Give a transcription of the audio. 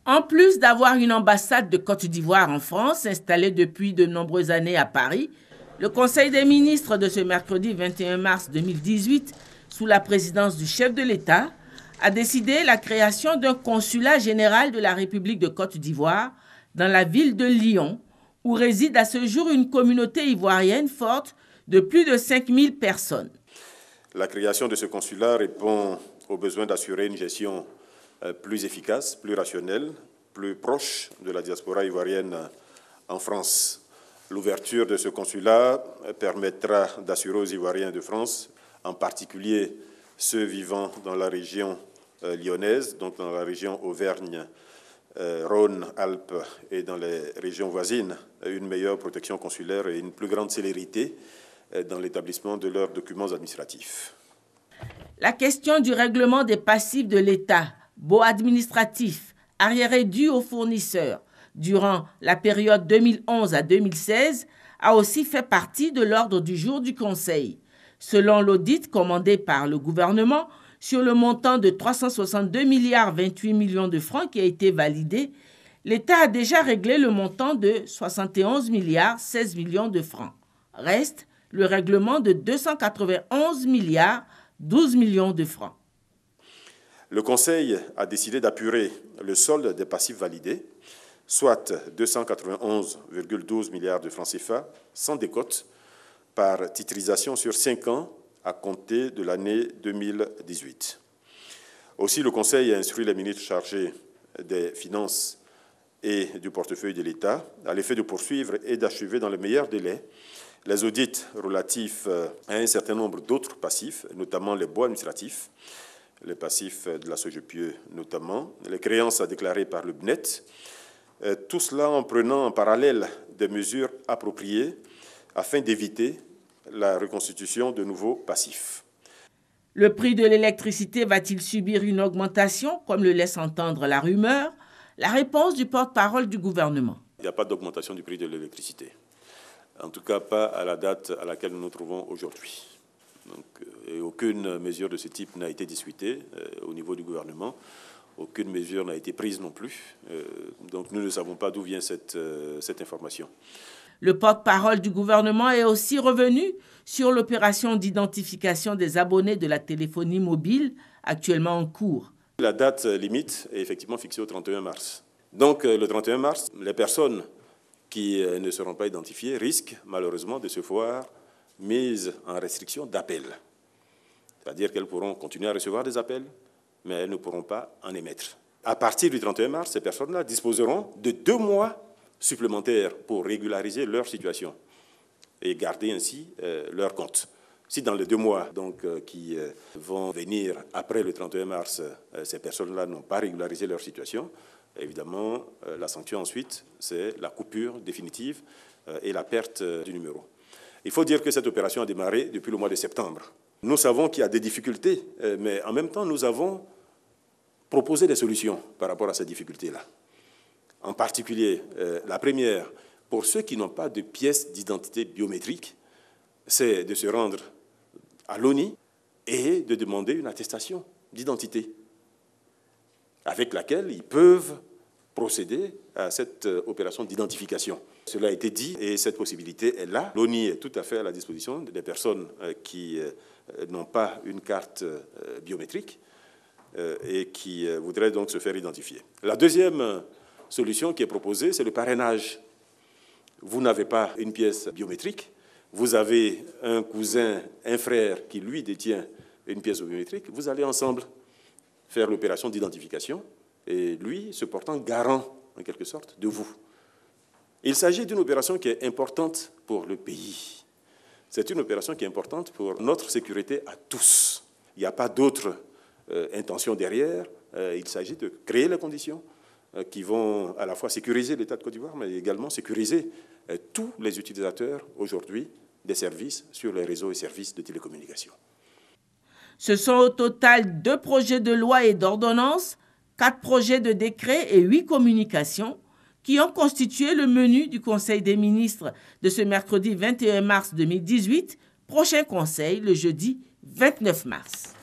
En plus d'avoir une ambassade de Côte d'Ivoire en France, installée depuis de nombreuses années à Paris, le Conseil des ministres de ce mercredi 21 mars 2018, sous la présidence du chef de l'État, a décidé la création d'un consulat général de la République de Côte d'Ivoire dans la ville de Lyon, où réside à ce jour une communauté ivoirienne forte de plus de 5000 personnes. La création de ce consulat répond au besoin d'assurer une gestion plus efficace, plus rationnelle, plus proche de la diaspora ivoirienne en France. L'ouverture de ce consulat permettra d'assurer aux Ivoiriens de France, en particulier ceux vivant dans la région lyonnaise, donc dans la région Auvergne, Rhône, Alpes et dans les régions voisines, une meilleure protection consulaire et une plus grande célérité dans l'établissement de leurs documents administratifs. La question du règlement des passifs de l'État, baux administratifs, arriérés dus aux fournisseurs, durant la période 2011 à 2016, a aussi fait partie de l'ordre du jour du Conseil. Selon l'audit commandé par le gouvernement, sur le montant de 362 milliards 28 millions de francs qui a été validé, l'État a déjà réglé le montant de 71 milliards 16 millions de francs. Reste le règlement de 291 milliards 12 millions de francs. Le Conseil a décidé d'apurer le solde des passifs validés, soit 291,12 milliards de francs CFA, sans décote, par titrisation sur 5 ans à compter de l'année 2018. Aussi, le Conseil a instruit les ministres chargés des Finances et du portefeuille de l'État à l'effet de poursuivre et d'achever dans les meilleurs délais les audits relatifs à un certain nombre d'autres passifs, notamment les baux administratifs, les passifs de la SOGEPIE notamment, les créances à déclarer par le BNET, tout cela en prenant en parallèle des mesures appropriées afin d'éviter la reconstitution de nouveaux passifs. Le prix de l'électricité va-t-il subir une augmentation, comme le laisse entendre la rumeur? La réponse du porte-parole du gouvernement. Il n'y a pas d'augmentation du prix de l'électricité. En tout cas, pas à la date à laquelle nous nous trouvons aujourd'hui. Et aucune mesure de ce type n'a été discutée au niveau du gouvernement. Aucune mesure n'a été prise non plus. Donc nous ne savons pas d'où vient cette information. Le porte-parole du gouvernement est aussi revenu sur l'opération d'identification des abonnés de la téléphonie mobile actuellement en cours. La date limite est effectivement fixée au 31 mars. Donc le 31 mars, les personnes qui ne seront pas identifiées risquent malheureusement de se voir mises en restriction d'appel. C'est-à-dire qu'elles pourront continuer à recevoir des appels, mais elles ne pourront pas en émettre. À partir du 31 mars, ces personnes-là disposeront de 2 mois supplémentaires pour régulariser leur situation et garder ainsi leur compte. Si dans les 2 mois qui vont venir après le 31 mars, ces personnes-là n'ont pas régularisé leur situation, évidemment, la sanction ensuite, c'est la coupure définitive et la perte du numéro. Il faut dire que cette opération a démarré depuis le mois de septembre. Nous savons qu'il y a des difficultés, mais en même temps, nous avons proposé des solutions par rapport à ces difficultés-là. En particulier, la première, pour ceux qui n'ont pas de pièce d'identité biométrique, c'est de se rendre à l'ONI et de demander une attestation d'identité avec laquelle ils peuvent procéder à cette opération d'identification. Cela a été dit et cette possibilité est là. L'ONI est tout à fait à la disposition des personnes qui n'ont pas une carte biométrique et qui voudraient donc se faire identifier. La deuxième solution qui est proposée, c'est le parrainage. Vous n'avez pas une pièce biométrique, vous avez un cousin, un frère qui, lui, détient une pièce biométrique, vous allez ensemble faire l'opération d'identification et lui se portant garant, en quelque sorte, de vous. Il s'agit d'une opération qui est importante pour le pays. C'est une opération qui est importante pour notre sécurité à tous. Il n'y a pas d'autre intention derrière. Il s'agit de créer les conditions qui vont à la fois sécuriser l'État de Côte d'Ivoire, mais également sécuriser tous les utilisateurs aujourd'hui des services sur les réseaux et services de télécommunications. Ce sont au total 2 projets de loi et d'ordonnance, 4 projets de décret et 8 communications qui ont constitué le menu du Conseil des ministres de ce mercredi 21 mars 2018, prochain conseil le jeudi 29 mars.